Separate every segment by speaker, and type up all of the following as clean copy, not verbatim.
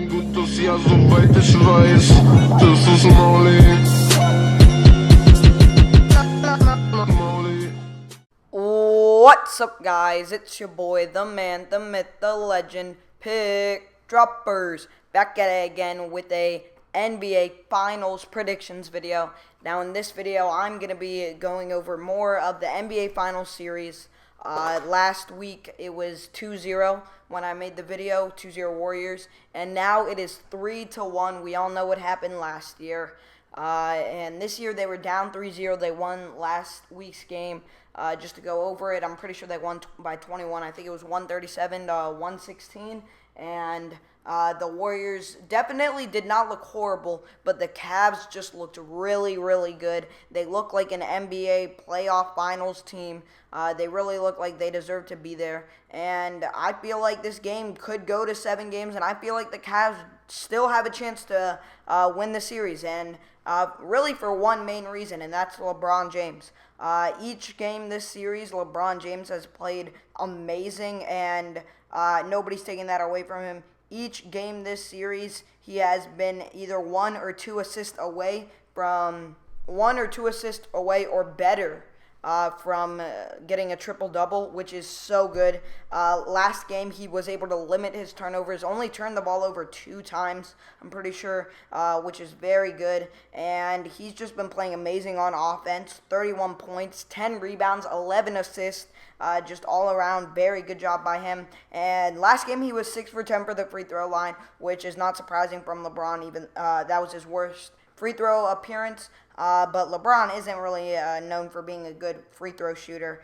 Speaker 1: gut, dass ja soweit ich weiß, das ist Molly.
Speaker 2: What's up, guys? It's your boy, the man, the myth, the legend, Pickdroppers, back at it again with a NBA Finals predictions video. Now, in this video, I'm going to be going over more of the NBA Finals series. Last week, it was 2-0 when I made the video, 2-0 Warriors, and now it is 3-1. We all know what happened last year. And this year they were down 3-0. They won last week's game. Just to go over it, I'm pretty sure they won by 21. I think it was 137 to 116. And the Warriors definitely did not look horrible, but the Cavs just looked really, really good. They look like an NBA playoff finals team. They really look like they deserve to be there. And I feel like this game could go to 7 games, and I feel like the Cavs still have a chance to win the series. And really for one main reason, and that's LeBron James. Each game this series, LeBron James has played amazing, and nobody's taking that away from him. Each game this series, he has been either 1 or 2 assists away from 1 or 2 assists away or better from getting a triple-double, which is so good. Last game, he was able to limit his turnovers, only turned the ball over 2 times, I'm pretty sure, which is very good. And he's just been playing amazing on offense, 31 points, 10 rebounds, 11 assists, just all around, very good job by him. And last game, he was 6 for 10 for the free throw line, which is not surprising from LeBron. Even that was his worst free throw appearance, but LeBron isn't really known for being a good free throw shooter.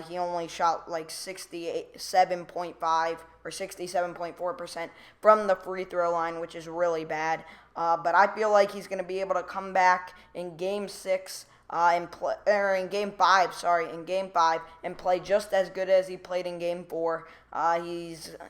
Speaker 2: He only shot like 67.5 or 67.4% from the free throw line, which is really bad. But I feel like he's going to be able to come back in Game 6. In Game 5, and play just as good as he played in Game 4.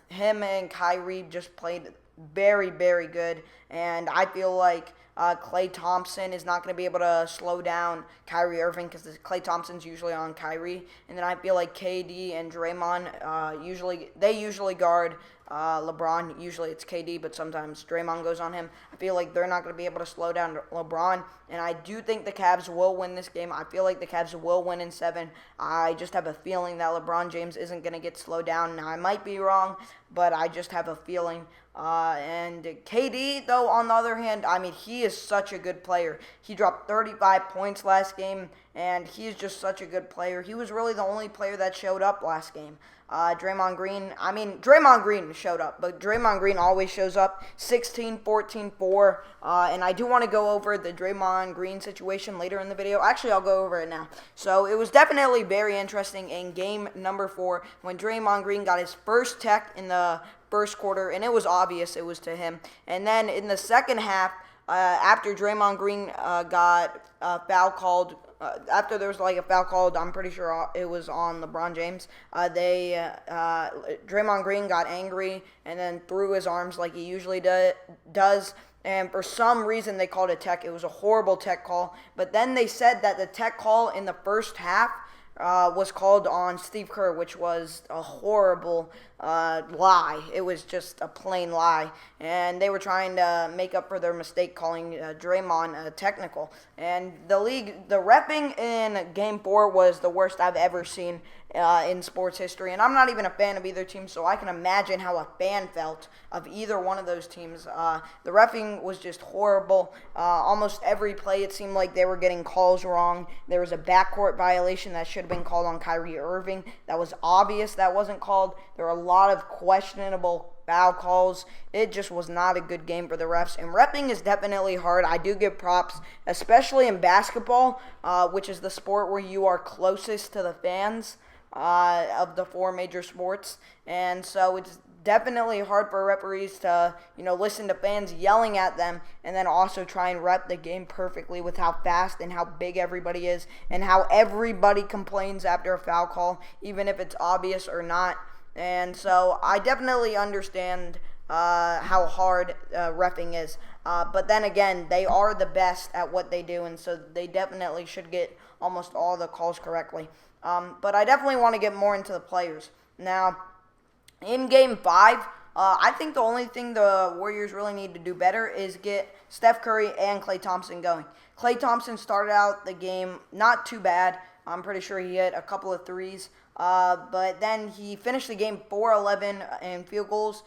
Speaker 2: Him and Kyrie just played very, very good, and I feel like Klay Thompson is not going to be able to slow down Kyrie Irving because Klay Thompson's usually on Kyrie, and then I feel like KD and Draymond usually guard LeBron. Usually it's KD, but sometimes Draymond goes on him. I feel like they're not going to be able to slow down LeBron, and I do think the Cavs will win this game. I feel like the Cavs will win in 7. I just have a feeling that LeBron James isn't going to get slowed down. Now, I might be wrong, but I just have a feeling. And KD, though, on the other hand, I mean, he is such a good player. He dropped 35 points last game, and he is just such a good player. He was really the only player that showed up last game. Draymond Green showed up, but Draymond Green always shows up. 16, 14, 4, and I do want to go over the Draymond Green situation later in the video. Actually, I'll go over it now. So it was definitely very interesting in game number 4 when Draymond Green got his first tech in the first quarter, and it was obvious it was to him. And then in the second half, after Draymond Green got foul called, after there was like a foul called, I'm pretty sure it was on LeBron James. Draymond Green got angry and then threw his arms like he usually does. And for some reason, they called it tech. It was a horrible tech call. But then they said that the tech call in the first half was called on Steve Kerr, which was a horrible lie. It was just a plain lie. And they were trying to make up for their mistake calling Draymond technical. And the reffing in Game 4 was the worst I've ever seen in sports history. And I'm not even a fan of either team, so I can imagine how a fan felt of either one of those teams. The reffing was just horrible. Almost every play, it seemed like they were getting calls wrong. There was a backcourt violation that should have been called on Kyrie Irving. That was obvious that wasn't called. There were a lot of questionable foul calls. It just was not a good game for the refs. And repping is definitely hard. I do give props, especially in basketball, which is the sport where you are closest to the fans of the 4 major sports. And so it's definitely hard for referees to, listen to fans yelling at them and then also try and rep the game perfectly with how fast and how big everybody is and how everybody complains after a foul call, even if it's obvious or not. And so I definitely understand how hard reffing is. But then again, they are the best at what they do, and so they definitely should get almost all the calls correctly. But I definitely want to get more into the players. Now, in Game 5, I think the only thing the Warriors really need to do better is get Steph Curry and Klay Thompson going. Klay Thompson started out the game not too bad. I'm pretty sure he hit a couple of threes. But then he finished the game 4-11 in field goals.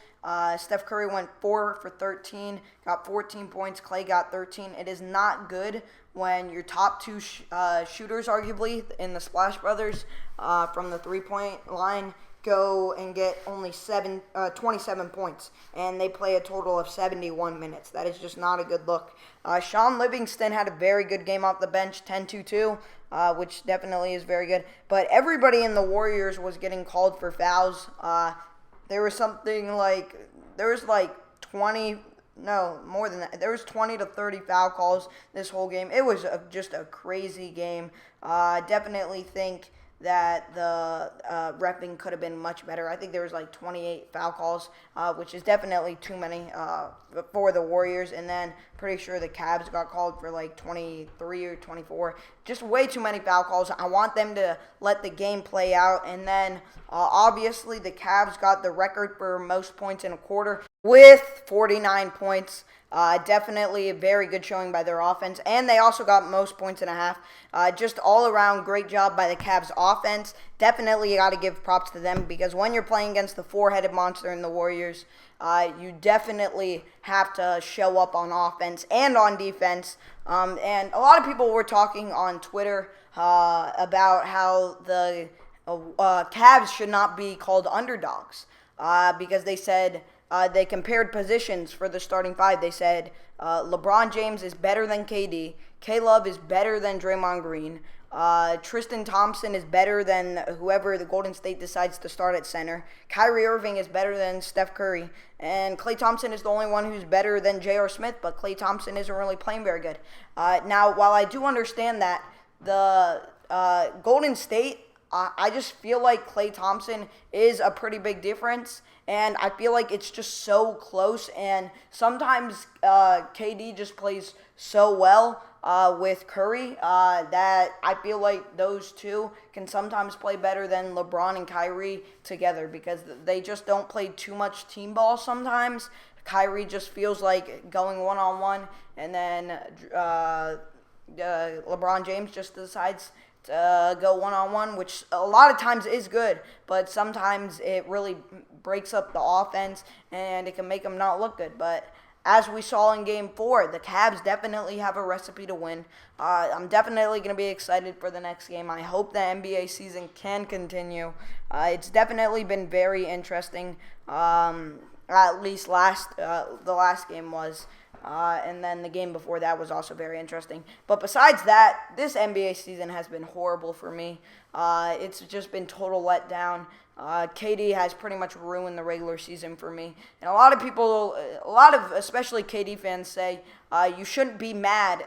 Speaker 2: Steph Curry went 4 for 13, got 14 points. Klay got 13. It is not good when your top two shooters, arguably, in the Splash Brothers from the three-point line go and get only 27 points, and they play a total of 71 minutes. That is just not a good look. Sean Livingston had a very good game off the bench, 10-2, which definitely is very good. But everybody in the Warriors was getting called for fouls. There was 20, no, more than that. There was 20 to 30 foul calls this whole game. It was just a crazy game. Definitely think that the reffing could have been much better. I think there was 28 foul calls, which is definitely too many for the Warriors. And then pretty sure the Cavs got called for 23 or 24. Just way too many foul calls. I want them to let the game play out. And then obviously the Cavs got the record for most points in a quarter with 49 points. Definitely a very good showing by their offense. And they also got most points and a half. Just all around great job by the Cavs offense. Definitely you got to give props to them, because when you're playing against the four-headed monster in the Warriors, you definitely have to show up on offense and on defense. And a lot of people were talking on Twitter about how the Cavs should not be called underdogs because they said they compared positions for the starting five. They said LeBron James is better than KD. K-Love is better than Draymond Green. Tristan Thompson is better than whoever the Golden State decides to start at center. Kyrie Irving is better than Steph Curry. And Klay Thompson is the only one who's better than J.R. Smith, but Klay Thompson isn't really playing very good. Now, while I do understand that, the Golden State, I just feel like Klay Thompson is a pretty big difference, and I feel like it's just so close, and sometimes KD just plays so well with Curry that I feel like those two can sometimes play better than LeBron and Kyrie together, because they just don't play too much team ball sometimes. Kyrie just feels like going one-on-one, and then LeBron James just decides to go one-on-one, which a lot of times is good, but sometimes it really breaks up the offense, and it can make them not look good. But as we saw in Game 4, the Cavs definitely have a recipe to win. I'm definitely going to be excited for the next game. I hope the NBA season can continue. It's definitely been very interesting, at least the last game was. And then the game before that was also very interesting. But besides that, this NBA season has been horrible for me. It's just been total letdown. KD has pretty much ruined the regular season for me. And a lot of especially KD fans say you shouldn't be mad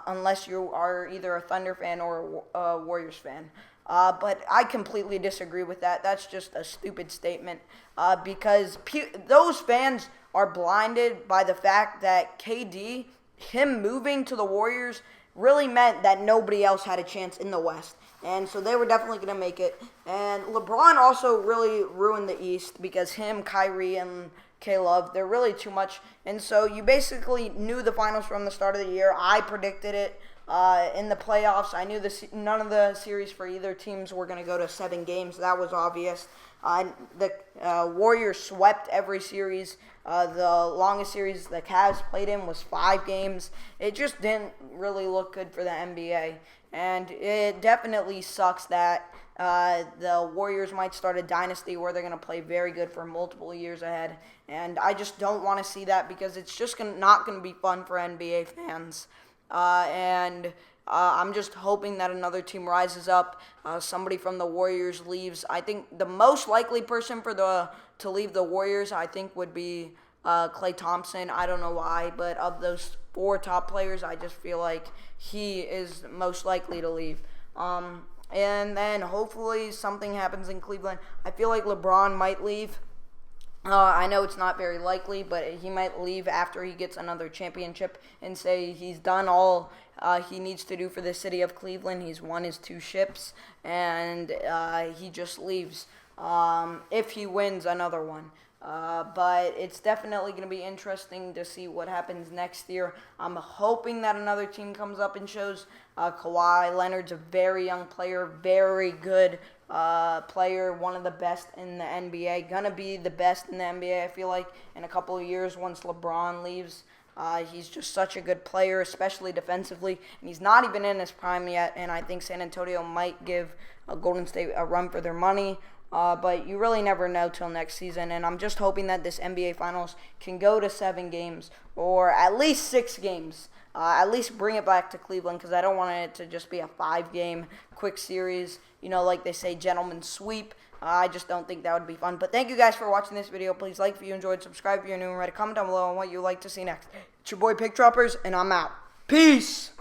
Speaker 2: unless you are either a Thunder fan or a Warriors fan. But I completely disagree with that. That's just a stupid statement because those fans are blinded by the fact that KD, him moving to the Warriors, really meant that nobody else had a chance in the West. And so they were definitely going to make it. And LeBron also really ruined the East because him, Kyrie, and K-Love, they're really too much. And so you basically knew the finals from the start of the year. I predicted it. In the playoffs, I knew none of the series for either teams were going to go to 7 games. That was obvious. The Warriors swept every series. The longest series the Cavs played in was 5 games. It just didn't really look good for the NBA. And it definitely sucks that the Warriors might start a dynasty where they're going to play very good for multiple years ahead. And I just don't want to see that because it's just not going to be fun for NBA fans. I'm just hoping that another team rises up. Somebody from the Warriors leaves. I think the most likely person to leave the Warriors, I think, would be Klay Thompson. I don't know why, but of those 4 top players, I just feel like he is most likely to leave. And then hopefully something happens in Cleveland. I feel like LeBron might leave. I know it's not very likely, but he might leave after he gets another championship and say he's done all he needs to do for the city of Cleveland. He's won his 2 ships, and he just leaves if he wins another one. But it's definitely going to be interesting to see what happens next year. I'm hoping that another team comes up and shows. Kawhi Leonard's a very young player, very good player, one of the best in the NBA. Gonna be the best in the NBA, I feel like, in a couple of years once LeBron leaves. He's just such a good player, especially defensively, and he's not even in his prime yet, and I think San Antonio might give Golden State a run for their money. But you really never know till next season, and I'm just hoping that this NBA Finals can go to 7 games or at least 6 games. At least bring it back to Cleveland, because I don't want it to just be a 5-game quick series, like they say, gentleman's sweep. I just don't think that would be fun. But thank you guys for watching this video. Please like if you enjoyed, subscribe if you're new, and write a comment down below on what you'd like to see next. It's your boy Pickdroppers, and I'm out. Peace!